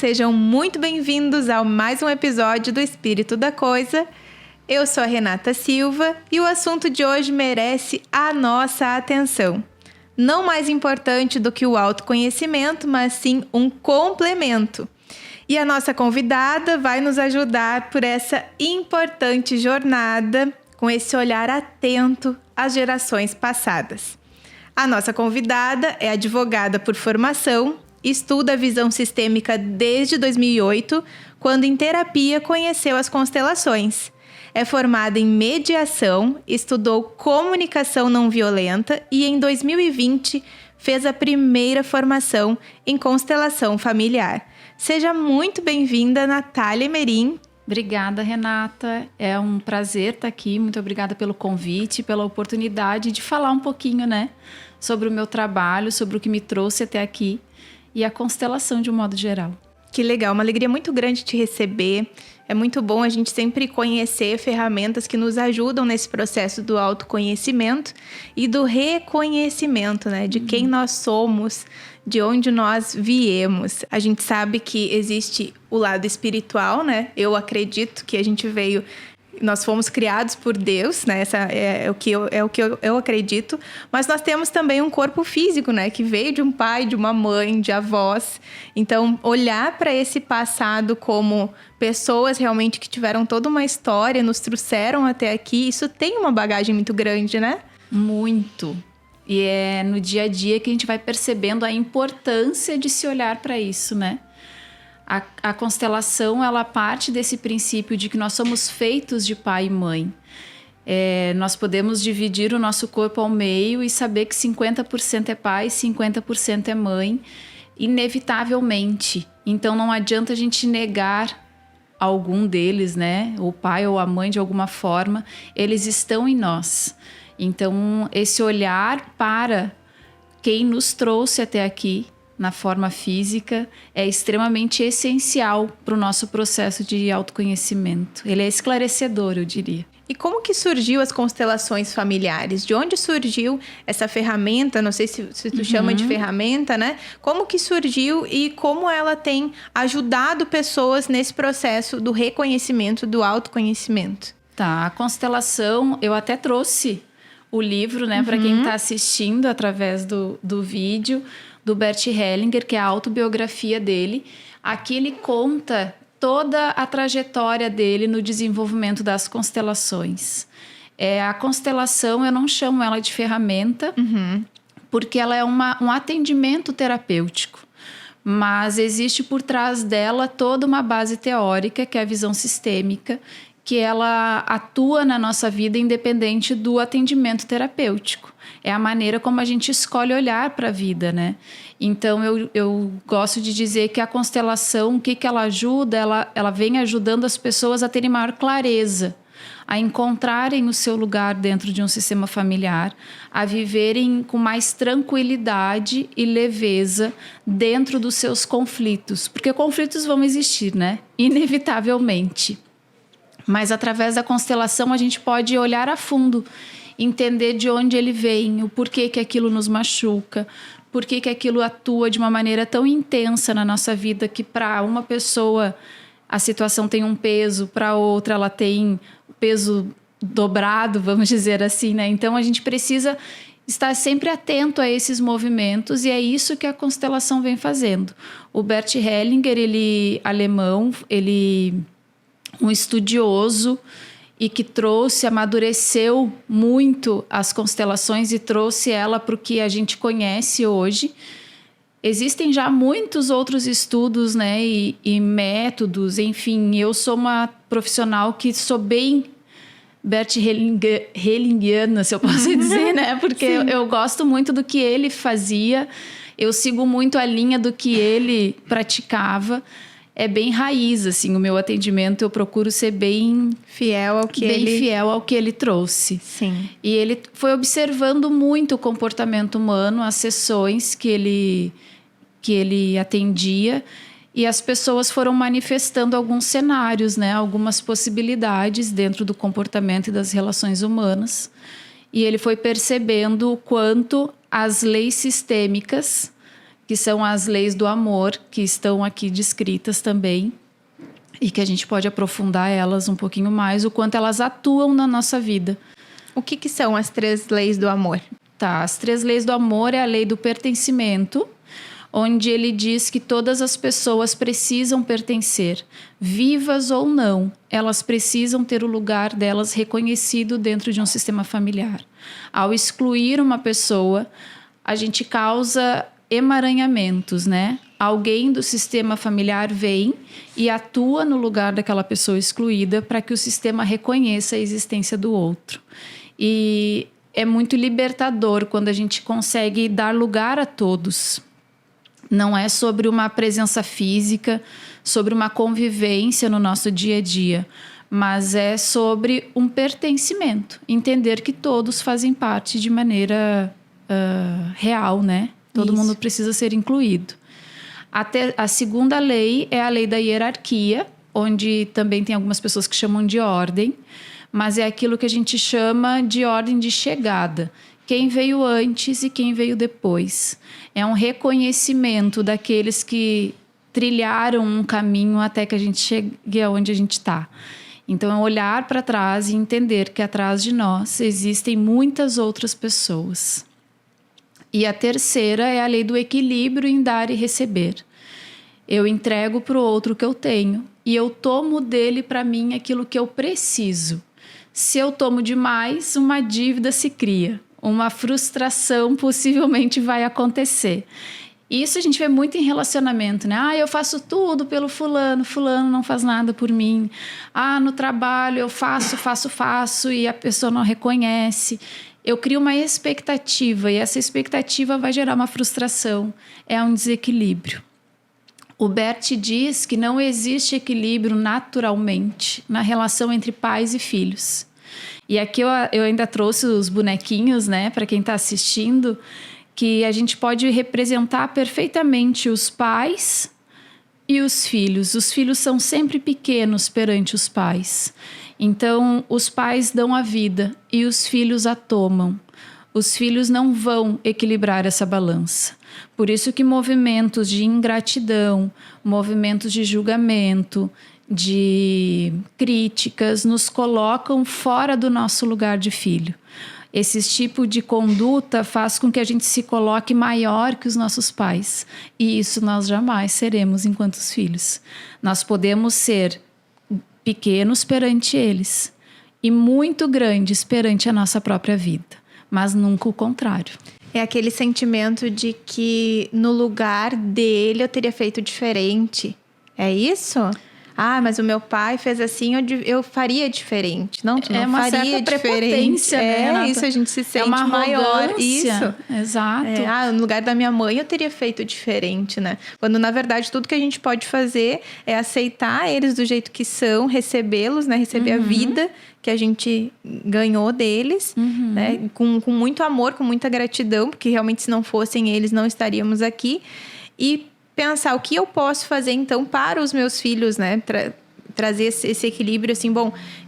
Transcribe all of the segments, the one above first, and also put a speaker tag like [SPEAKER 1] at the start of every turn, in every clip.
[SPEAKER 1] sejam muito bem-vindos a mais um episódio do Espírito da Coisa. Eu sou a Renata Silva e o assunto de hoje merece a nossa atenção. Não mais importante do que o autoconhecimento, mas sim um complemento. E a nossa convidada vai nos ajudar por essa importante jornada com esse olhar atento às gerações passadas. A nossa convidada é advogada por formação, estuda a visão sistêmica desde 2008, quando em terapia conheceu as constelações. É formada em mediação, estudou comunicação não violenta e em 2020 fez a primeira formação em constelação familiar. Seja muito bem-vinda, Natália Merim.
[SPEAKER 2] Obrigada, Renata. É um prazer estar aqui. Muito obrigada pelo convite, pela oportunidade de falar um pouquinho, sobre o meu trabalho, sobre o que me trouxe até aqui e a constelação de um modo geral.
[SPEAKER 1] Que legal, uma alegria muito grande te receber. É muito bom a gente sempre conhecer ferramentas que nos ajudam nesse processo do autoconhecimento e do reconhecimento, de quem nós somos, de onde nós viemos. A gente sabe que existe o lado espiritual, Eu acredito que a gente nós fomos criados por Deus, Essa é o que eu acredito. Mas nós temos também um corpo físico, que veio de um pai, de uma mãe, de avós. Então, olhar para esse passado como pessoas realmente que tiveram toda uma história, nos trouxeram até aqui, isso tem uma bagagem muito grande,
[SPEAKER 2] Muito. E é no dia a dia que a gente vai percebendo a importância de se olhar para isso, A constelação, ela parte desse princípio de que nós somos feitos de pai e mãe. Nós podemos dividir o nosso corpo ao meio e saber que 50% é pai e 50% é mãe, inevitavelmente. Então, não adianta a gente negar algum deles, o pai ou a mãe, de alguma forma, eles estão em nós. Então, esse olhar para quem nos trouxe até aqui, na forma física, é extremamente essencial para o nosso processo de autoconhecimento. Ele é esclarecedor, eu diria.
[SPEAKER 1] E como que surgiu as constelações familiares? De onde surgiu essa ferramenta? Não sei se tu chama de ferramenta, Como que surgiu e como ela tem ajudado pessoas nesse processo do reconhecimento, do autoconhecimento?
[SPEAKER 2] Tá, a constelação, eu até trouxe o livro, para quem está assistindo através do vídeo, do Bert Hellinger, que é a autobiografia dele. Aqui ele conta toda a trajetória dele no desenvolvimento das constelações. A constelação, eu não chamo ela de ferramenta, porque ela é um atendimento terapêutico. Mas existe por trás dela toda uma base teórica, que é a visão sistêmica, que ela atua na nossa vida independente do atendimento terapêutico. É a maneira como a gente escolhe olhar para a vida, Então, eu gosto de dizer que a constelação, o que ela ajuda? Ela vem ajudando as pessoas a terem maior clareza, a encontrarem o seu lugar dentro de um sistema familiar, a viverem com mais tranquilidade e leveza dentro dos seus conflitos. Porque conflitos vão existir, Inevitavelmente. Mas através da constelação a gente pode olhar a fundo, entender de onde ele vem, o porquê que aquilo nos machuca, porquê que aquilo atua de uma maneira tão intensa na nossa vida que para uma pessoa a situação tem um peso, para outra ela tem peso dobrado, vamos dizer assim, Então a gente precisa estar sempre atento a esses movimentos e é isso que a constelação vem fazendo. O Bert Hellinger, ele alemão, um estudioso e que amadureceu muito as constelações e trouxe ela para o que a gente conhece hoje. Existem já muitos outros estudos, e métodos, enfim. Eu sou uma profissional que sou bem Bert Hellingiana, se eu posso dizer, Porque eu gosto muito do que ele fazia, eu sigo muito a linha do que ele praticava. É bem raiz, o meu atendimento, eu procuro ser bem fiel ao que ele trouxe.
[SPEAKER 1] Sim.
[SPEAKER 2] E ele foi observando muito o comportamento humano, as sessões que ele atendia, e as pessoas foram manifestando alguns cenários, algumas possibilidades dentro do comportamento e das relações humanas. E ele foi percebendo o quanto as leis sistêmicas que são as leis do amor, que estão aqui descritas também, e que a gente pode aprofundar elas um pouquinho mais, o quanto elas atuam na nossa vida.
[SPEAKER 1] O que são as 3 leis do amor?
[SPEAKER 2] Tá, as 3 leis do amor é a lei do pertencimento, onde ele diz que todas as pessoas precisam pertencer, vivas ou não, elas precisam ter o lugar delas reconhecido dentro de um sistema familiar. Ao excluir uma pessoa, a gente causa emaranhamentos, né? Alguém do sistema familiar vem e atua no lugar daquela pessoa excluída para que o sistema reconheça a existência do outro. E é muito libertador quando a gente consegue dar lugar a todos. Não é sobre uma presença física, sobre uma convivência no nosso dia a dia, mas é sobre um pertencimento. Entender que todos fazem parte de maneira real, né? Todo mundo precisa ser incluído. A segunda lei é a lei da hierarquia, onde também tem algumas pessoas que chamam de ordem, mas é aquilo que a gente chama de ordem de chegada. Quem veio antes e quem veio depois. É um reconhecimento daqueles que trilharam um caminho até que a gente chegue aonde a gente está. Então, é olhar para trás e entender que atrás de nós existem muitas outras pessoas. E a terceira é a lei do equilíbrio em dar e receber. Eu entrego para o outro o que eu tenho e eu tomo dele para mim aquilo que eu preciso. Se eu tomo demais, uma dívida se cria. Uma frustração possivelmente vai acontecer. Isso a gente vê muito em relacionamento, né? Eu faço tudo pelo fulano não faz nada por mim. No trabalho eu faço e a pessoa não reconhece. Eu crio uma expectativa e essa expectativa vai gerar uma frustração. É um desequilíbrio. O Bert diz que não existe equilíbrio naturalmente na relação entre pais e filhos. E aqui eu ainda trouxe os bonequinhos, né, para quem está assistindo, que a gente pode representar perfeitamente os pais e os filhos. Os filhos são sempre pequenos perante os pais. Então, os pais dão a vida e os filhos a tomam. Os filhos não vão equilibrar essa balança. Por isso que movimentos de ingratidão, movimentos de julgamento, de críticas nos colocam fora do nosso lugar de filho. Esse tipo de conduta faz com que a gente se coloque maior que os nossos pais. E isso nós jamais seremos enquanto filhos. Nós podemos ser pequenos perante eles e muito grandes perante a nossa própria vida, mas nunca o contrário.
[SPEAKER 1] É aquele sentimento de que no lugar dele eu teria feito diferente. É isso? Mas o meu pai fez assim, eu faria diferente. Não, tu não
[SPEAKER 2] uma
[SPEAKER 1] faria
[SPEAKER 2] certa
[SPEAKER 1] diferente.
[SPEAKER 2] Prepotência, né, Renata?
[SPEAKER 1] Isso, a gente se sente
[SPEAKER 2] uma
[SPEAKER 1] maior. Isso.
[SPEAKER 2] Exato.
[SPEAKER 1] No lugar da minha mãe eu teria feito diferente, né? Quando, na verdade, tudo que a gente pode fazer é aceitar eles do jeito que são, recebê-los, né? Receber a vida que a gente ganhou deles, né? Com muito amor, com muita gratidão, porque realmente se não fossem eles, não estaríamos aqui. E pensar o que eu posso fazer, então, para os meus filhos, né? Trazer esse equilíbrio, assim,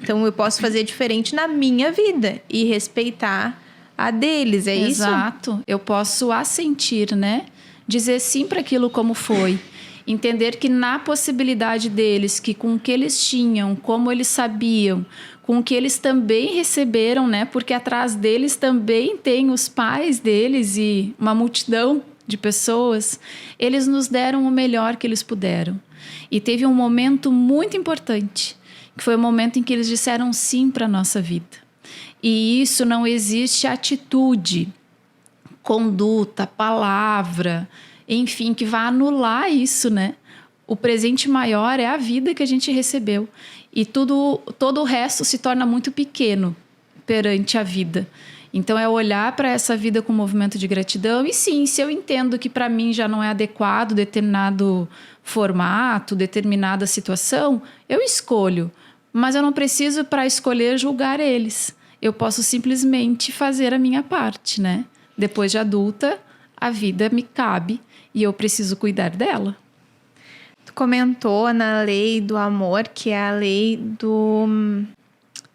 [SPEAKER 1] então eu posso fazer diferente na minha vida e respeitar a deles, isso?
[SPEAKER 2] Exato. Eu posso assentir, né? Dizer sim para aquilo como foi. Entender que na possibilidade deles, que com o que eles tinham, como eles sabiam, com o que eles também receberam, né? Porque atrás deles também tem os pais deles e uma multidão de pessoas, eles nos deram o melhor que eles puderam. E teve um momento muito importante, que foi o momento em que eles disseram sim para a nossa vida. E isso não existe atitude, conduta, palavra, enfim, que vá anular isso, né? O presente maior é a vida que a gente recebeu. E todo o resto se torna muito pequeno perante a vida. Então, é olhar para essa vida com um movimento de gratidão. E sim, se eu entendo que para mim já não é adequado determinado formato, determinada situação, eu escolho. Mas eu não preciso, para escolher, julgar eles. Eu posso simplesmente fazer a minha parte, né? Depois de adulta, a vida me cabe e eu preciso cuidar dela.
[SPEAKER 1] Tu comentou na lei do amor, que é a lei do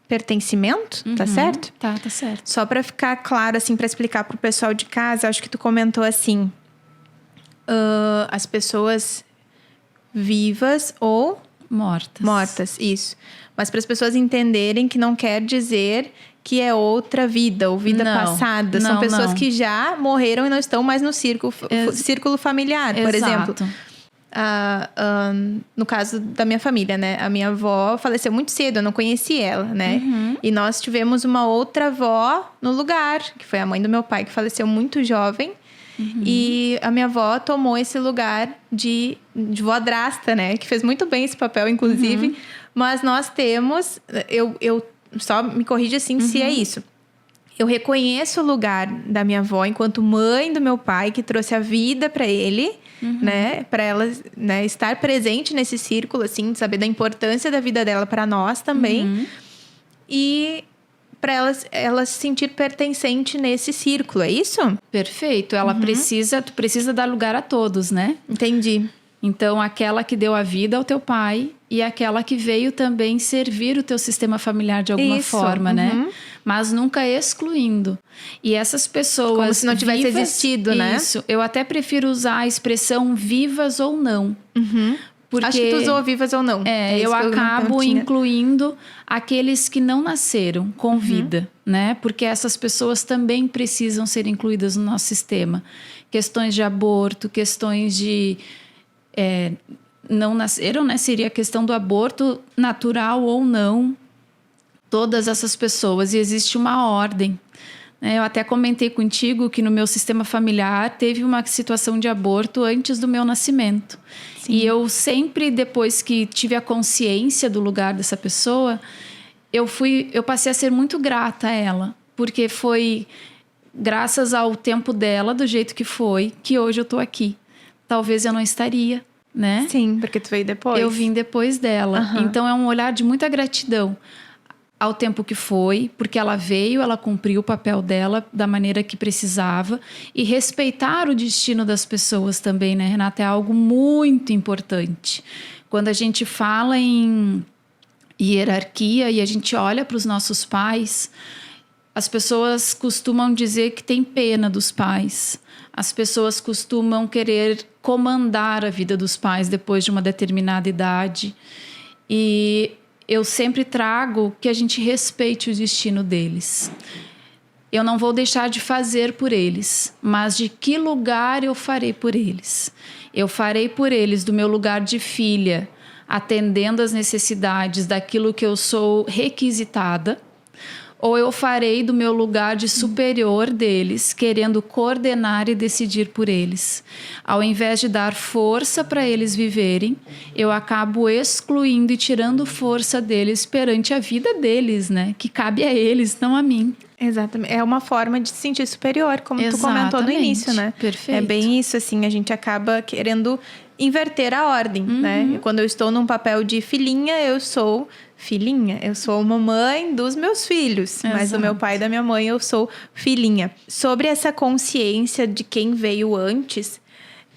[SPEAKER 1] pertencimento, tá certo?
[SPEAKER 2] Tá certo.
[SPEAKER 1] Só para ficar claro, assim, para explicar pro pessoal de casa, acho que tu comentou assim, as pessoas vivas ou mortas, isso. Mas para as pessoas entenderem que não quer dizer que é outra vida ou vida passada. São pessoas que já morreram e não estão mais no círculo familiar, por exemplo. No caso da minha família, né? A minha avó faleceu muito cedo, eu não conheci ela, né? E nós tivemos uma outra avó no lugar, que foi a mãe do meu pai, que faleceu muito jovem. E a minha avó tomou esse lugar de voadrasta, né? Que fez muito bem esse papel, inclusive. Mas nós temos... Eu só me corrija assim se é isso. Eu reconheço o lugar da minha avó enquanto mãe do meu pai, que trouxe a vida para ele, né? Para ela, né, estar presente nesse círculo, assim, de saber da importância da vida dela para nós também. E para ela se sentir pertencente nesse círculo, é isso?
[SPEAKER 2] Perfeito. Ela tu precisa dar lugar a todos, né?
[SPEAKER 1] Entendi.
[SPEAKER 2] Então, aquela que deu a vida ao teu pai e aquela que veio também servir o teu sistema familiar de alguma forma, né? Mas nunca excluindo. E essas pessoas
[SPEAKER 1] como se não tivesse existido, né?
[SPEAKER 2] Isso. Eu até prefiro usar a expressão vivas ou não. Porque,
[SPEAKER 1] acho que tu usou vivas ou não.
[SPEAKER 2] Eu acabo incluindo aqueles que não nasceram com vida, né? Porque essas pessoas também precisam ser incluídas no nosso sistema. Questões de aborto, questões de... não nasceram, né? Seria a questão do aborto natural ou não. Todas essas pessoas. E existe uma ordem. Eu até comentei contigo que no meu sistema familiar teve uma situação de aborto antes do meu nascimento. Sim. E eu sempre, depois que tive a consciência do lugar dessa pessoa, eu passei a ser muito grata a ela. Porque foi graças ao tempo dela, do jeito que foi, que hoje eu tô aqui. Talvez eu não estaria, né?
[SPEAKER 1] Sim, porque tu veio depois.
[SPEAKER 2] Eu vim depois dela. Então é um olhar de muita gratidão ao tempo que foi, porque ela veio, ela cumpriu o papel dela da maneira que precisava, e respeitar o destino das pessoas também, né, Renata? É algo muito importante. Quando a gente fala em hierarquia e a gente olha para os nossos pais, as pessoas costumam dizer que tem pena dos pais. As pessoas costumam querer comandar a vida dos pais depois de uma determinada idade. E eu sempre trago que a gente respeite o destino deles. Eu não vou deixar de fazer por eles, mas de que lugar eu farei por eles? Eu farei por eles do meu lugar de filha, atendendo às necessidades daquilo que eu sou requisitada, ou eu farei do meu lugar de superior deles, querendo coordenar e decidir por eles. Ao invés de dar força para eles viverem, eu acabo excluindo e tirando força deles perante a vida deles, né? Que cabe a eles, não a mim.
[SPEAKER 1] Exatamente. É uma forma de se sentir superior, como tu comentou no início, né?
[SPEAKER 2] Perfeito.
[SPEAKER 1] É bem isso, assim, a gente acaba querendo inverter a ordem, né? E quando eu estou num papel de filhinha, eu sou filhinha. Eu sou mamãe dos meus filhos. Exato. Mas do meu pai e da minha mãe, eu sou filhinha. Sobre essa consciência de quem veio antes,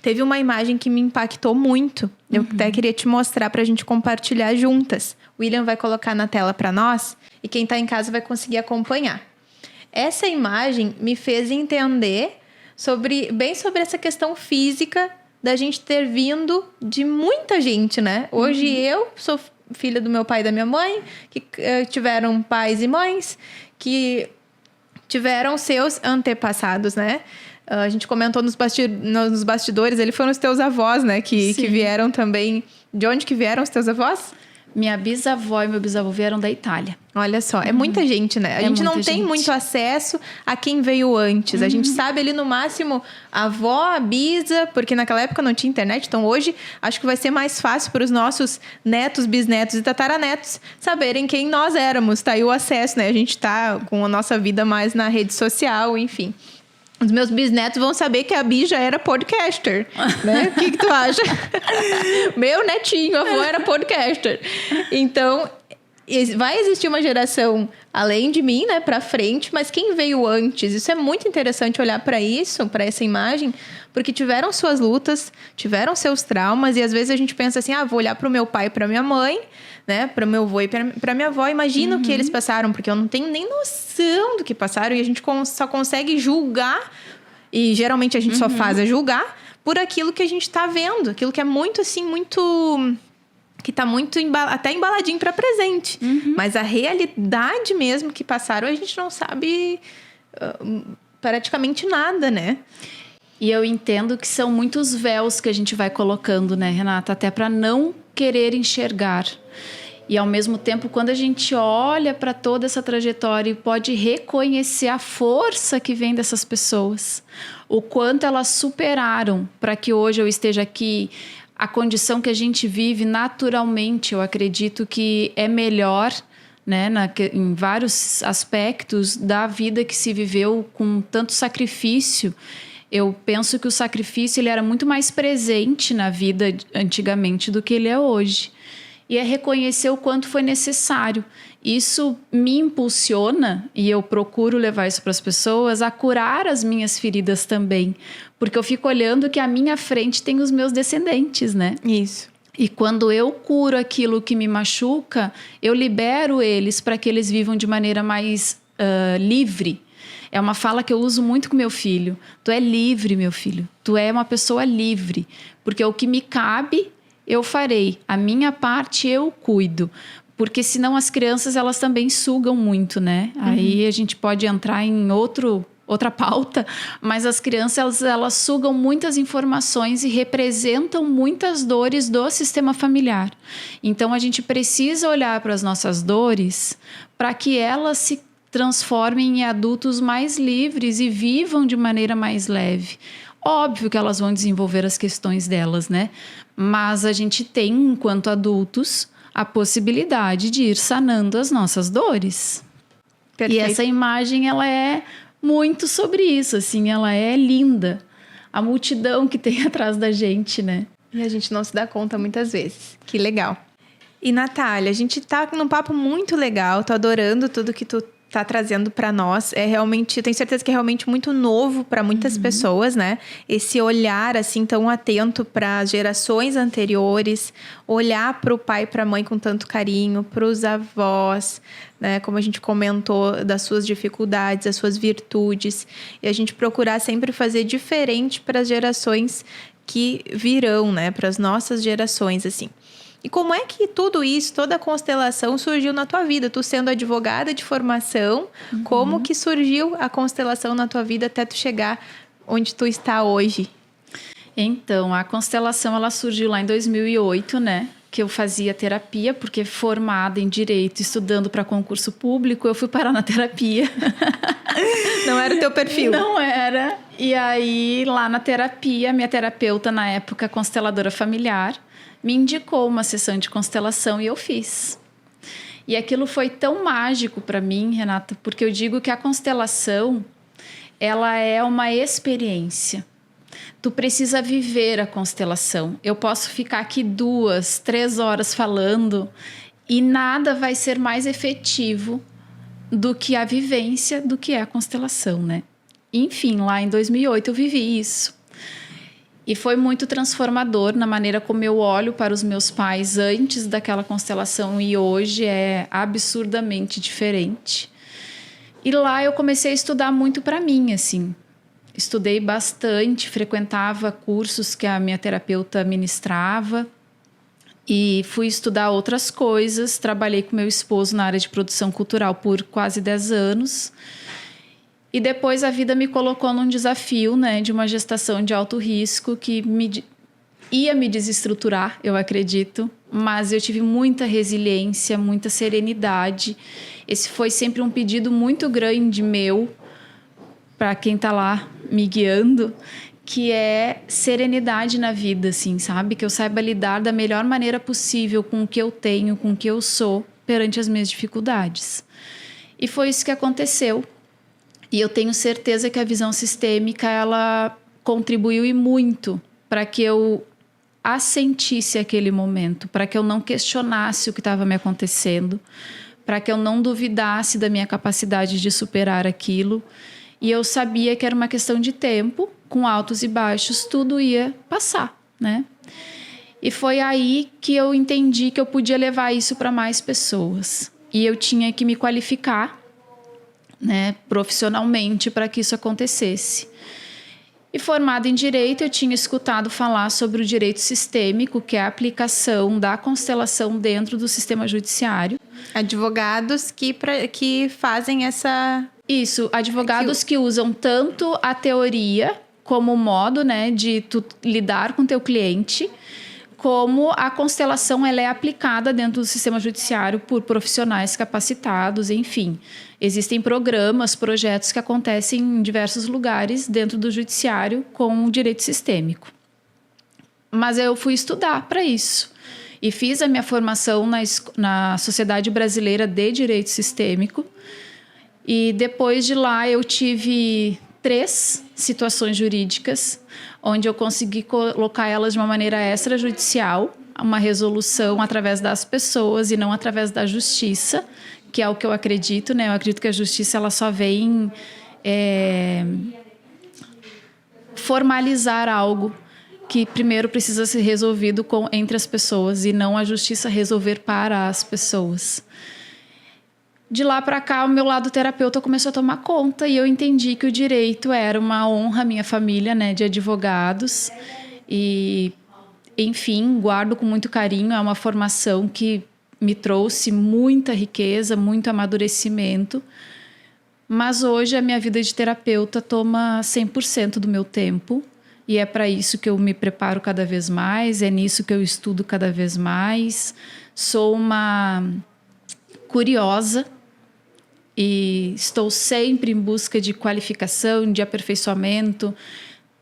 [SPEAKER 1] teve uma imagem que me impactou muito. Eu até queria te mostrar pra gente compartilhar juntas. O William vai colocar na tela pra nós e quem tá em casa vai conseguir acompanhar. Essa imagem me fez entender bem sobre essa questão física da gente ter vindo de muita gente, né? Hoje eu sou filha do meu pai e da minha mãe, que tiveram pais e mães, que tiveram seus antepassados, né? A gente comentou nos bastidores, eles foram os teus avós, né? Que vieram também... De onde que vieram os teus avós?
[SPEAKER 2] Minha bisavó e meu bisavô vieram da Itália.
[SPEAKER 1] Olha só, é muita gente, né? A gente não tem muito acesso a quem veio antes. A gente sabe ali no máximo a avó, a bisa, porque naquela época não tinha internet. Então hoje acho que vai ser mais fácil para os nossos netos, bisnetos e tataranetos saberem quem nós éramos. Tá aí o acesso, né? A gente tá com a nossa vida mais na rede social, enfim. Os meus bisnetos vão saber que a Bi já era podcaster, né? O que tu acha? Meu netinho, avô, era podcaster. Então, vai existir uma geração além de mim, né? Pra frente, mas quem veio antes? Isso é muito interessante olhar para isso, para essa imagem, porque tiveram suas lutas, tiveram seus traumas, e às vezes a gente pensa assim, vou olhar pro meu pai e pra minha mãe, né, para o meu avô e para minha avó, imagino o que eles passaram, porque eu não tenho nem noção do que passaram, e a gente só consegue julgar, e geralmente a gente só faz julgar, por aquilo que a gente tá vendo, aquilo que é muito assim, que tá muito até embaladinho para presente. Mas a realidade mesmo que passaram, a gente não sabe praticamente nada, né?
[SPEAKER 2] E eu entendo que são muitos véus que a gente vai colocando, né, Renata? Até para não querer enxergar. E ao mesmo tempo, quando a gente olha para toda essa trajetória e pode reconhecer a força que vem dessas pessoas, o quanto elas superaram para que hoje eu esteja aqui, a condição que a gente vive naturalmente, eu acredito que é melhor, né, em vários aspectos da vida que se viveu com tanto sacrifício. Eu penso que o sacrifício ele era muito mais presente na vida antigamente do que ele é hoje. E é reconhecer o quanto foi necessário. Isso me impulsiona, e eu procuro levar isso para as pessoas, a curar as minhas feridas também. Porque eu fico olhando que à minha frente tem os meus descendentes, né?
[SPEAKER 1] Isso.
[SPEAKER 2] E quando eu curo aquilo que me machuca, eu libero eles para que eles vivam de maneira mais livre. É uma fala que eu uso muito com meu filho. Tu é livre, meu filho. Tu é uma pessoa livre. Porque o que me cabe, eu farei. A minha parte, eu cuido. Porque senão as crianças, elas também sugam muito, né? Aí a gente pode entrar em outra pauta. Mas as crianças, elas sugam muitas informações e representam muitas dores do sistema familiar. Então, a gente precisa olhar para as nossas dores para que elas se transformem em adultos mais livres e vivam de maneira mais leve. Óbvio que elas vão desenvolver as questões delas, né? Mas a gente tem, enquanto adultos, a possibilidade de ir sanando as nossas dores. Perfeito. E essa imagem, ela é muito sobre isso, assim, ela é linda. A multidão que tem atrás da gente, né?
[SPEAKER 1] E a gente não se dá conta muitas vezes. Que legal. E, Natália, a gente tá num papo muito legal, tô adorando tudo que tu tá trazendo para nós. É realmente, eu tenho certeza que é realmente muito novo para muitas pessoas, né? Esse olhar assim tão atento para gerações anteriores, olhar para o pai e para a mãe com tanto carinho, para os avós, né? Como a gente comentou, das suas dificuldades, das suas virtudes, e a gente procurar sempre fazer diferente para as gerações que virão, né? Para as nossas gerações, assim. E como é que tudo isso, toda a constelação surgiu na tua vida? Tu sendo advogada de formação, como que surgiu a constelação na tua vida até tu chegar onde tu está hoje?
[SPEAKER 2] Então, a constelação, ela surgiu lá em 2008, né? Que eu fazia terapia, porque formada em Direito, estudando para concurso público, eu fui parar na terapia.
[SPEAKER 1] Não era o teu perfil?
[SPEAKER 2] Não era. E aí, lá na terapia, minha terapeuta, na época, consteladora familiar, me indicou uma sessão de constelação e eu fiz. E aquilo foi tão mágico para mim, Renata, porque eu digo que a constelação, ela é uma experiência. Tu precisa viver a constelação. Eu posso ficar aqui 2, 3 horas falando e nada vai ser mais efetivo do que a vivência, do que é a constelação, né? Enfim, lá em 2008 eu vivi isso. E foi muito transformador na maneira como eu olho para os meus pais antes daquela constelação e hoje é absurdamente diferente. E lá eu comecei a estudar muito para mim, assim. Estudei bastante, frequentava cursos que a minha terapeuta ministrava e fui estudar outras coisas. Trabalhei com meu esposo na área de produção cultural por quase 10 anos. E depois a vida me colocou num desafio, né, de uma gestação de alto risco que ia me desestruturar, eu acredito. Mas eu tive muita resiliência, muita serenidade. Esse foi sempre um pedido muito grande meu, para quem está lá me guiando, que é serenidade na vida, assim, sabe? Que eu saiba lidar da melhor maneira possível com o que eu tenho, com o que eu sou, perante as minhas dificuldades. E foi isso que aconteceu. E eu tenho certeza que a visão sistêmica, ela contribuiu e muito para que eu assentisse aquele momento, para que eu não questionasse o que estava me acontecendo, para que eu não duvidasse da minha capacidade de superar aquilo. E eu sabia que era uma questão de tempo, com altos e baixos, tudo ia passar, né? E foi aí que eu entendi que eu podia levar isso para mais pessoas. E eu tinha que me qualificar, né, profissionalmente para que isso acontecesse. E formada em Direito, eu tinha escutado falar sobre o direito sistêmico, que é a aplicação da constelação dentro do sistema judiciário.
[SPEAKER 1] Advogados que fazem essa...
[SPEAKER 2] Isso, advogados que usam tanto a teoria como modo, né, de tu lidar com teu cliente, como a constelação ela é aplicada dentro do sistema judiciário por profissionais capacitados, enfim. Existem programas, projetos que acontecem em diversos lugares dentro do judiciário com o direito sistêmico. Mas eu fui estudar para isso. E fiz a minha formação na Sociedade Brasileira de Direito Sistêmico. E depois de lá eu tive 3 situações jurídicas, onde eu consegui colocar elas de uma maneira extrajudicial, uma resolução através das pessoas e não através da justiça, que é o que eu acredito, né? Eu acredito que a justiça ela só vem formalizar algo que primeiro precisa ser resolvido entre as pessoas e não a justiça resolver para as pessoas. De lá para cá, o meu lado terapeuta começou a tomar conta e eu entendi que o direito era uma honra à minha família, né, de advogados. E, enfim, guardo com muito carinho. É uma formação que me trouxe muita riqueza, muito amadurecimento. Mas hoje a minha vida de terapeuta toma 100% do meu tempo. E é para isso que eu me preparo cada vez mais, é nisso que eu estudo cada vez mais. Sou uma curiosa e estou sempre em busca de qualificação, de aperfeiçoamento.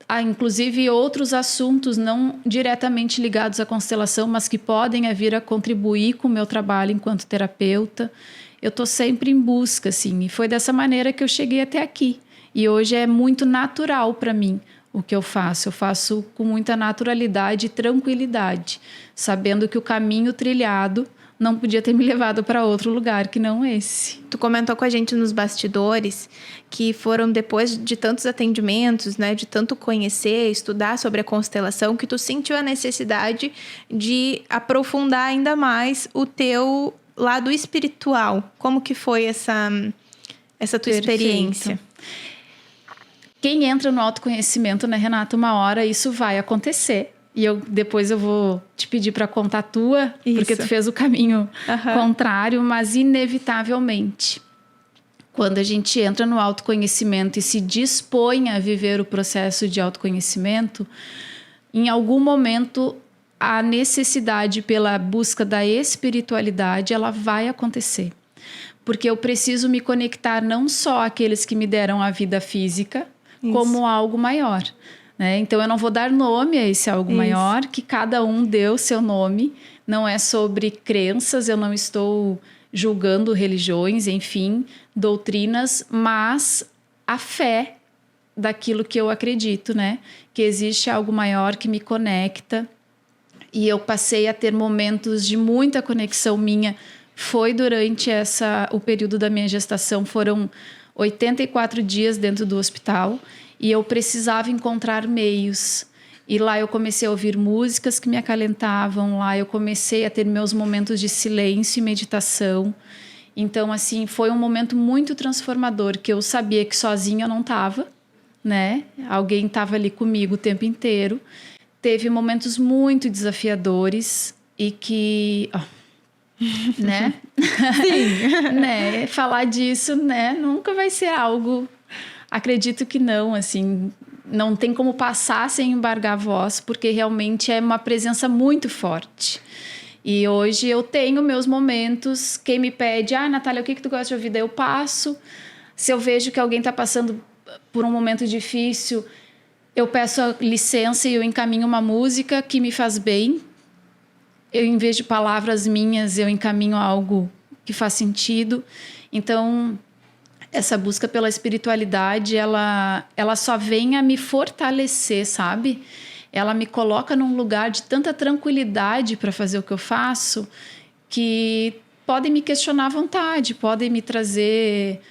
[SPEAKER 2] Há, inclusive, outros assuntos não diretamente ligados à constelação, mas que podem vir a contribuir com o meu trabalho enquanto terapeuta. Eu estou sempre em busca, assim, e foi dessa maneira que eu cheguei até aqui. E hoje é muito natural para mim o que eu faço. Eu faço com muita naturalidade e tranquilidade, sabendo que o caminho trilhado não podia ter me levado para outro lugar que não esse.
[SPEAKER 1] Tu comentou com a gente nos bastidores que foram depois de tantos atendimentos, né, de tanto conhecer, estudar sobre a constelação, que tu sentiu a necessidade de aprofundar ainda mais o teu lado espiritual. Como que foi essa tua experiência?
[SPEAKER 2] Quem entra no autoconhecimento, né, Renata, uma hora isso vai acontecer. E depois eu vou te pedir para contar a tua, porque tu fez o caminho contrário, mas inevitavelmente, quando a gente entra no autoconhecimento e se dispõe a viver o processo de autoconhecimento, em algum momento a necessidade pela busca da espiritualidade, ela vai acontecer. Porque eu preciso me conectar não só àqueles que me deram a vida física, como algo maior. Então, eu não vou dar nome a esse algo maior, que cada um deu seu nome. Não é sobre crenças, eu não estou julgando religiões, enfim, doutrinas, mas a fé daquilo que eu acredito, né? Que existe algo maior que me conecta. E eu passei a ter momentos de muita conexão minha. Foi durante o período da minha gestação, foram 84 dias dentro do hospital. E eu precisava encontrar meios. E lá eu comecei a ouvir músicas que me acalentavam. Lá eu comecei a ter meus momentos de silêncio e meditação. Então, assim, foi um momento muito transformador, que eu sabia que sozinha eu não estava, né? Alguém estava ali comigo o tempo inteiro. Teve momentos muito desafiadores e que... né?
[SPEAKER 1] Sim.
[SPEAKER 2] Né? Falar disso, né? Nunca vai ser algo... Acredito que não, assim, não tem como passar sem embargar a voz, porque realmente é uma presença muito forte. E hoje eu tenho meus momentos, quem me pede, Natália, o que tu gosta de ouvir? Daí eu passo. Se eu vejo que alguém está passando por um momento difícil, eu peço a licença e eu encaminho uma música que me faz bem. Eu, em vez de palavras minhas, eu encaminho algo que faz sentido. Então... essa busca pela espiritualidade, ela só vem a me fortalecer, sabe? Ela me coloca num lugar de tanta tranquilidade para fazer o que eu faço, que podem me questionar à vontade, podem me trazer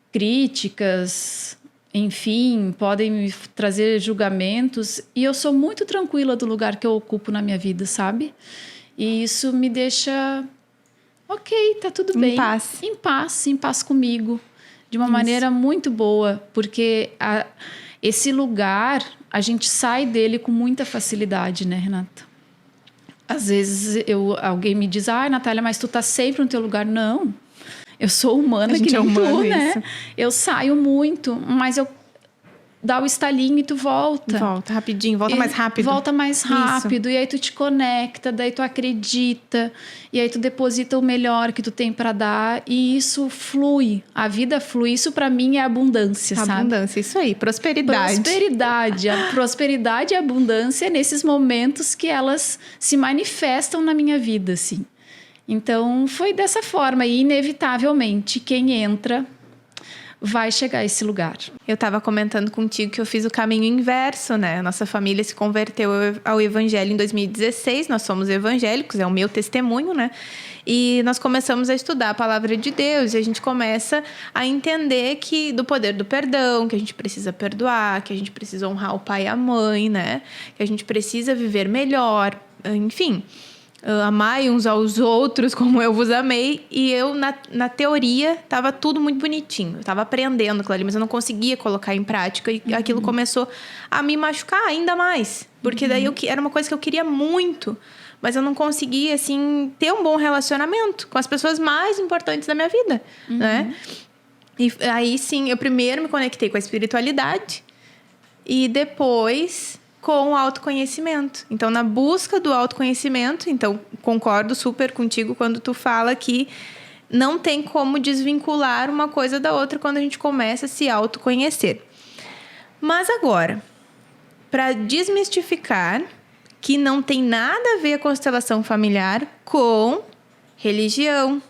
[SPEAKER 2] críticas, enfim, podem me trazer julgamentos. E eu sou muito tranquila do lugar que eu ocupo na minha vida, sabe? E isso me deixa... ok, tá tudo bem.
[SPEAKER 1] Em paz.
[SPEAKER 2] Em paz comigo. de uma maneira muito boa, porque esse lugar, a gente sai dele com muita facilidade, né, Renata? Às vezes alguém me diz, Natália, mas tu tá sempre no teu lugar. Não, eu sou humana, que nem tu, né? Eu saio muito, mas eu dá o estalinho e tu volta.
[SPEAKER 1] Volta rapidinho, volta mais rápido.
[SPEAKER 2] Volta mais rápido. Isso. E aí tu te conecta, daí tu acredita. E aí tu deposita o melhor que tu tem para dar. E isso flui. A vida flui. Isso para mim é abundância, sabe?
[SPEAKER 1] Abundância, isso aí. Prosperidade.
[SPEAKER 2] Prosperidade. A prosperidade e a abundância é nesses momentos que elas se manifestam na minha vida, assim. Então, foi dessa forma. E, inevitavelmente, quem entra vai chegar a esse lugar.
[SPEAKER 1] Eu estava comentando contigo que eu fiz o caminho inverso, né? Nossa família se converteu ao evangelho em 2016. Nós somos evangélicos, é o meu testemunho, né? E nós começamos a estudar a palavra de Deus e a gente começa a entender que do poder do perdão, que a gente precisa perdoar, que a gente precisa honrar o pai e a mãe, né? Que a gente precisa viver melhor, enfim. Amai uns aos outros como eu vos amei. E eu, na teoria, estava tudo muito bonitinho. Eu estava aprendendo aquilo ali, mas eu não conseguia colocar em prática. E aquilo começou a me machucar ainda mais. Porque daí era uma coisa que eu queria muito, mas eu não conseguia, assim, ter um bom relacionamento com as pessoas mais importantes da minha vida, né? E aí, sim, eu primeiro me conectei com a espiritualidade e depois com o autoconhecimento. Então, na busca do autoconhecimento, então, concordo super contigo quando tu fala que não tem como desvincular uma coisa da outra quando a gente começa a se autoconhecer. Mas agora, para desmistificar que não tem nada a ver a constelação familiar com religião.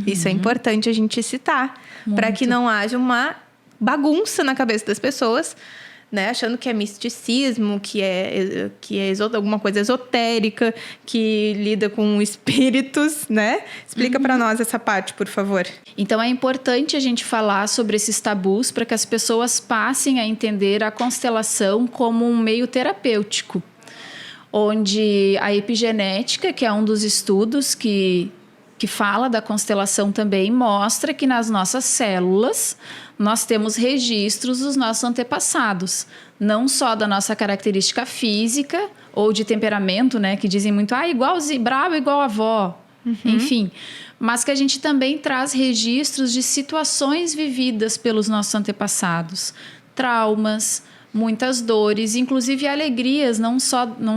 [SPEAKER 1] Isso é importante a gente citar, para que não haja uma bagunça na cabeça das pessoas, né, achando que é misticismo, que é alguma coisa esotérica, que lida com espíritos, né? Explica para nós essa parte, por favor.
[SPEAKER 2] Então, é importante a gente falar sobre esses tabus para que as pessoas passem a entender a constelação como um meio terapêutico, onde a epigenética, que é um dos estudos que fala da constelação também, mostra que nas nossas células nós temos registros dos nossos antepassados, não só da nossa característica física ou de temperamento, né, que dizem muito, igualzinho, bravo igual a avó, enfim, mas que a gente também traz registros de situações vividas pelos nossos antepassados, traumas, muitas dores, inclusive alegrias, não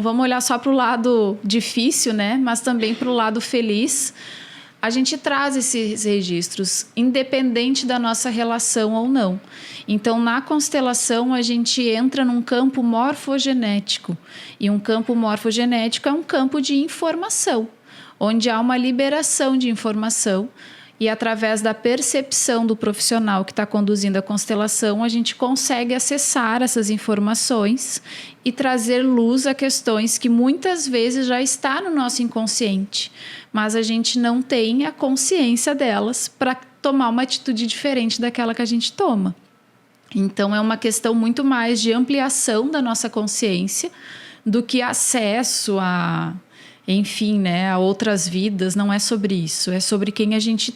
[SPEAKER 2] vamos olhar só para o lado difícil, né, mas também para o lado feliz. A gente traz esses registros, independente da nossa relação ou não. Então, na constelação, a gente entra num campo morfogenético. E um campo morfogenético é um campo de informação, onde há uma liberação de informação. E através da percepção do profissional que está conduzindo a constelação, a gente consegue acessar essas informações e trazer luz a questões que muitas vezes já está no nosso inconsciente, mas a gente não tem a consciência delas para tomar uma atitude diferente daquela que a gente toma. Então, é uma questão muito mais de ampliação da nossa consciência do que acesso a... enfim, né, a outras vidas. Não é sobre isso, é sobre quem a gente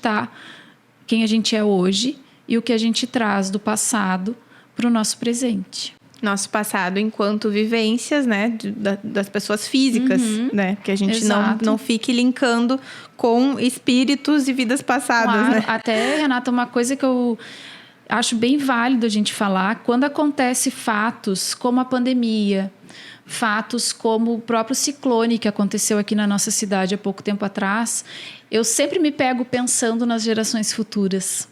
[SPEAKER 2] é hoje e o que a gente traz do passado para o nosso presente.
[SPEAKER 1] Nosso passado enquanto vivências, né, das pessoas físicas, né, que a gente não fique linkando com espíritos e vidas passadas,
[SPEAKER 2] claro,
[SPEAKER 1] né?
[SPEAKER 2] Até, Renata, uma coisa que eu acho bem válido a gente falar, quando acontece fatos como a pandemia, fatos como o próprio ciclone que aconteceu aqui na nossa cidade há pouco tempo atrás, eu sempre me pego pensando nas gerações futuras,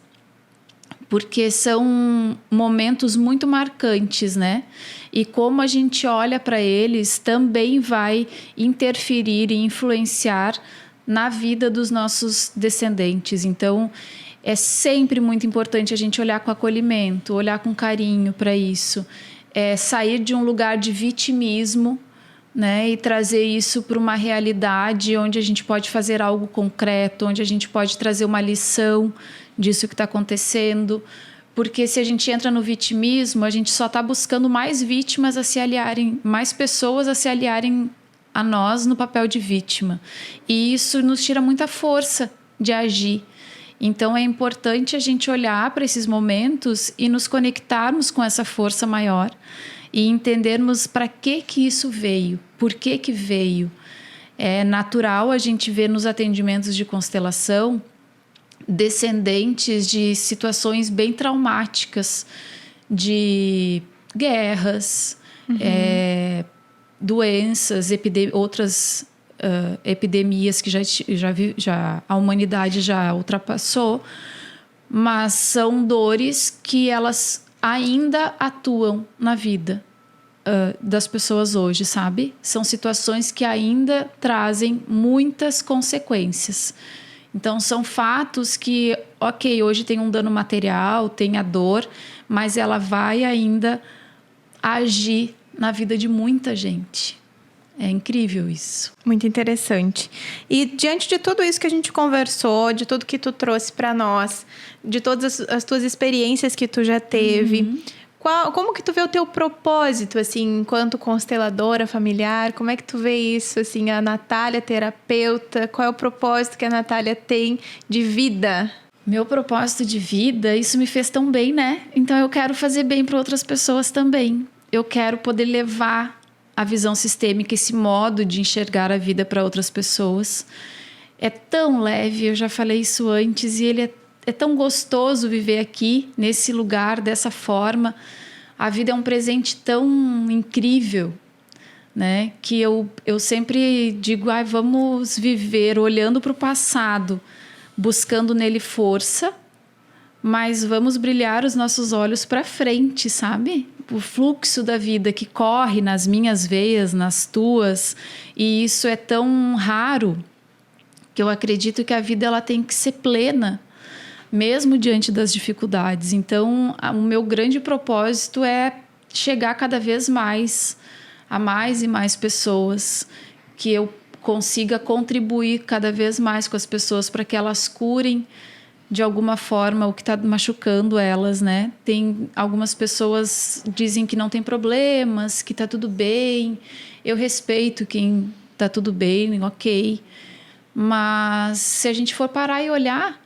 [SPEAKER 2] porque são momentos muito marcantes, né? E como a gente olha para eles também vai interferir e influenciar na vida dos nossos descendentes. Então, é sempre muito importante a gente olhar com acolhimento, olhar com carinho para isso. Sair de um lugar de vitimismo, né, e trazer isso para uma realidade onde a gente pode fazer algo concreto, onde a gente pode trazer uma lição disso que está acontecendo. Porque se a gente entra no vitimismo, a gente só está buscando mais vítimas a se aliarem, mais pessoas a se aliarem a nós no papel de vítima. E isso nos tira muita força de agir. Então é importante a gente olhar para esses momentos e nos conectarmos com essa força maior e entendermos para que isso veio, por que veio. É natural a gente ver nos atendimentos de constelação descendentes de situações bem traumáticas, de guerras, doenças, outras epidemias que já a humanidade já ultrapassou, mas são dores que elas ainda atuam na vida das pessoas hoje, sabe? São situações que ainda trazem muitas consequências. Então, são fatos que, ok, hoje tem um dano material, tem a dor, mas ela vai ainda agir na vida de muita gente. É incrível isso.
[SPEAKER 1] Muito interessante. E diante de tudo isso que a gente conversou, de tudo que tu trouxe para nós, de todas as tuas experiências que tu já teve, como que tu vê o teu propósito, assim, enquanto consteladora familiar? Como é que tu vê isso, assim, a Natália terapeuta? Qual é o propósito que a Natália tem de vida?
[SPEAKER 2] Meu propósito de vida, isso me fez tão bem, né? Então eu quero fazer bem para outras pessoas também. Eu quero poder levar a visão sistêmica, esse modo de enxergar a vida para outras pessoas. É tão leve, eu já falei isso antes, e ele é tão gostoso viver aqui, nesse lugar, dessa forma. A vida é um presente tão incrível, né? Que eu sempre digo, vamos viver olhando para o passado, buscando nele força, mas vamos brilhar os nossos olhos para frente, sabe? O fluxo da vida que corre nas minhas veias, nas tuas, e isso é tão raro que eu acredito que a vida ela tem que ser plena, mesmo diante das dificuldades. Então, o meu grande propósito é chegar cada vez mais a mais e mais pessoas, que eu consiga contribuir cada vez mais com as pessoas para que elas curem de alguma forma o que está machucando elas, né? Tem algumas pessoas dizem que não tem problemas, que está tudo bem. Eu respeito quem está tudo bem, ok. Mas se a gente for parar e olhar,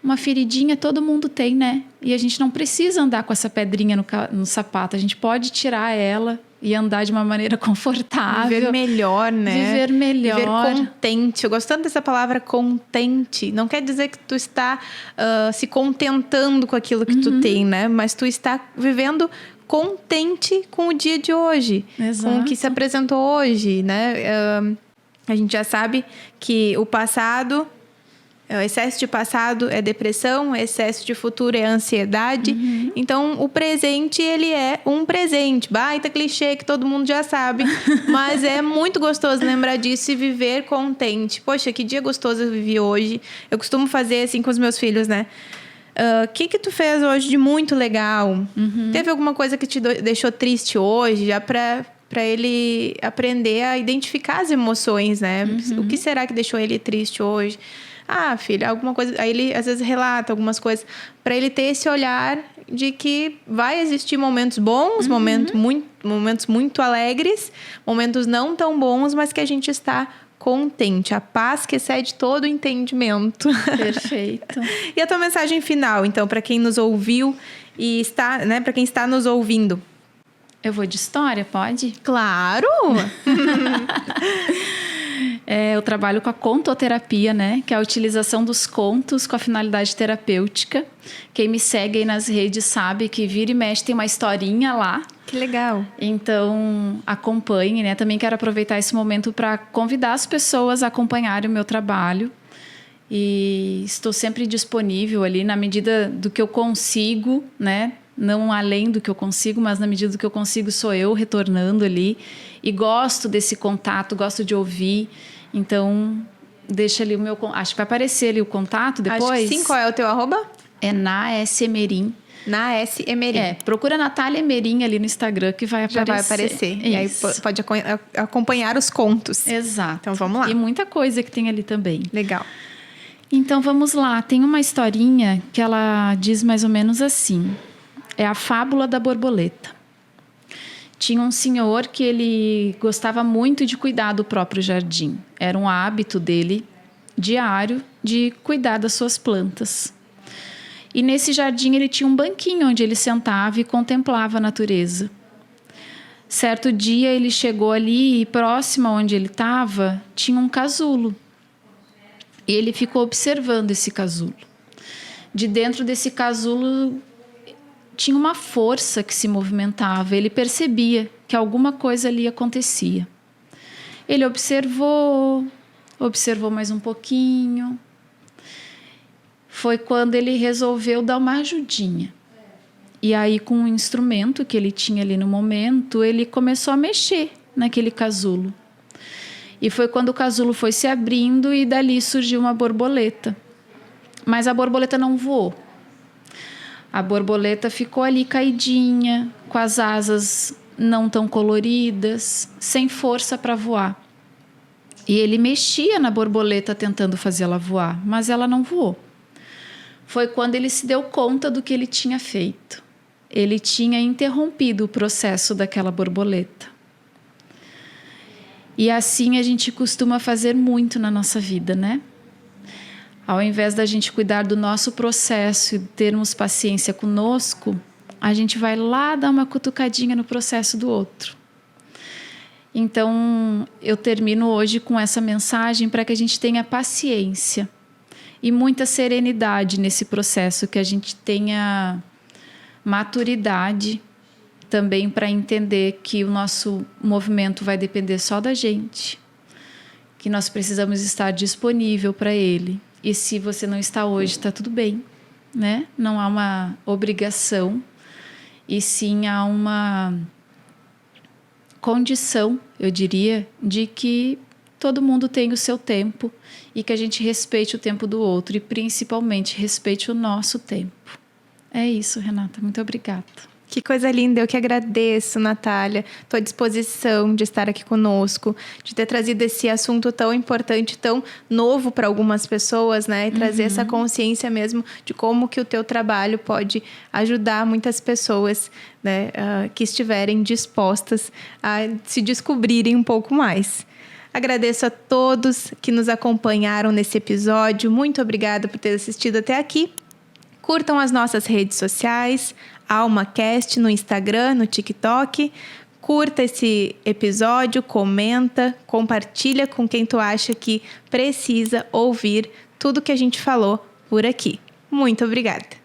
[SPEAKER 2] uma feridinha todo mundo tem, né? E a gente não precisa andar com essa pedrinha no sapato. A gente pode tirar ela e andar de uma maneira confortável.
[SPEAKER 1] Viver melhor, né?
[SPEAKER 2] Viver melhor.
[SPEAKER 1] Viver contente. Eu gosto tanto dessa palavra contente. Não quer dizer que tu está se contentando com aquilo que tu tem, né? Mas tu está vivendo contente com o dia de hoje.
[SPEAKER 2] Exato.
[SPEAKER 1] Com o que se apresentou hoje, né? A gente já sabe que o passado... O excesso de passado é depressão, o excesso de futuro é ansiedade. Então, o presente, ele é um presente. Baita clichê que todo mundo já sabe. Mas é muito gostoso lembrar disso e viver contente. Poxa, que dia gostoso eu vivi hoje. Eu costumo fazer assim com os meus filhos, né? O que tu fez hoje de muito legal? Teve alguma coisa que te deixou triste hoje? Já para ele aprender a identificar as emoções, né? O que será que deixou ele triste hoje? Filha, alguma coisa... Aí ele, às vezes, relata algumas coisas para ele ter esse olhar de que vai existir momentos bons, momentos muito alegres, momentos não tão bons, mas que a gente está contente. A paz que excede todo o entendimento.
[SPEAKER 2] Perfeito.
[SPEAKER 1] E a tua mensagem final, então, para quem nos ouviu e está, né, para quem está nos ouvindo?
[SPEAKER 2] Eu vou de história, pode?
[SPEAKER 1] Claro!
[SPEAKER 2] Eu trabalho com a contoterapia, né? Que é a utilização dos contos com a finalidade terapêutica. Quem me segue aí nas redes sabe que vira e mexe tem uma historinha lá.
[SPEAKER 1] Que legal.
[SPEAKER 2] Então, acompanhe, né? Também quero aproveitar esse momento para convidar as pessoas a acompanharem o meu trabalho. E estou sempre disponível ali na medida do que eu consigo, né? Não além do que eu consigo, mas na medida do que eu consigo sou eu retornando ali. E gosto desse contato, gosto de ouvir. Então, deixa ali o meu... Acho que vai aparecer ali o contato depois.
[SPEAKER 1] Acho que sim. Qual é o teu arroba?
[SPEAKER 2] É na S. Emerim.
[SPEAKER 1] Na S. Emerim.
[SPEAKER 2] Procura Natália Emerim ali no Instagram que vai aparecer.
[SPEAKER 1] Já vai aparecer. Isso. E aí pode acompanhar os contos.
[SPEAKER 2] Exato.
[SPEAKER 1] Então, vamos lá.
[SPEAKER 2] E muita coisa que tem ali também.
[SPEAKER 1] Legal.
[SPEAKER 2] Então, vamos lá. Tem uma historinha que ela diz mais ou menos assim. É a fábula da borboleta. Tinha um senhor que ele gostava muito de cuidar do próprio jardim. Era um hábito dele diário de cuidar das suas plantas. E nesse jardim ele tinha um banquinho onde ele sentava e contemplava a natureza. Certo dia ele chegou ali e próximo onde ele estava tinha um casulo. E ele ficou observando esse casulo. De dentro desse casulo tinha uma força que se movimentava. Ele percebia que alguma coisa ali acontecia. Ele observou mais um pouquinho. Foi quando ele resolveu dar uma ajudinha. E aí, com um instrumento que ele tinha ali no momento, ele começou a mexer naquele casulo. E foi quando o casulo foi se abrindo e dali surgiu uma borboleta. Mas a borboleta não voou. A borboleta ficou ali caidinha, com as asas não tão coloridas, sem força para voar. E ele mexia na borboleta tentando fazê-la voar, mas ela não voou. Foi quando ele se deu conta do que ele tinha feito. Ele tinha interrompido o processo daquela borboleta. E assim a gente costuma fazer muito na nossa vida, né? Ao invés da gente cuidar do nosso processo e termos paciência conosco, a gente vai lá dar uma cutucadinha no processo do outro. Então, eu termino hoje com essa mensagem para que a gente tenha paciência e muita serenidade nesse processo, que a gente tenha maturidade também para entender que o nosso movimento vai depender só da gente, que nós precisamos estar disponível para ele. E se você não está hoje, está tudo bem, né? Não há uma obrigação, e sim há uma condição, eu diria, de que todo mundo tem o seu tempo e que a gente respeite o tempo do outro e principalmente respeite o nosso tempo. É isso, Renata. Muito obrigada.
[SPEAKER 1] Que coisa linda, eu que agradeço, Natália, tua disposição de estar aqui conosco, de ter trazido esse assunto tão importante, tão novo para algumas pessoas, né? E trazer essa consciência mesmo de como que o teu trabalho pode ajudar muitas pessoas, né? Que estiverem dispostas a se descobrirem um pouco mais. Agradeço a todos que nos acompanharam nesse episódio. Muito obrigada por ter assistido até aqui. Curtam as nossas redes sociais, AlmaCast no Instagram, no TikTok. Curta esse episódio, comenta, compartilha com quem tu acha que precisa ouvir tudo que a gente falou por aqui. Muito obrigada!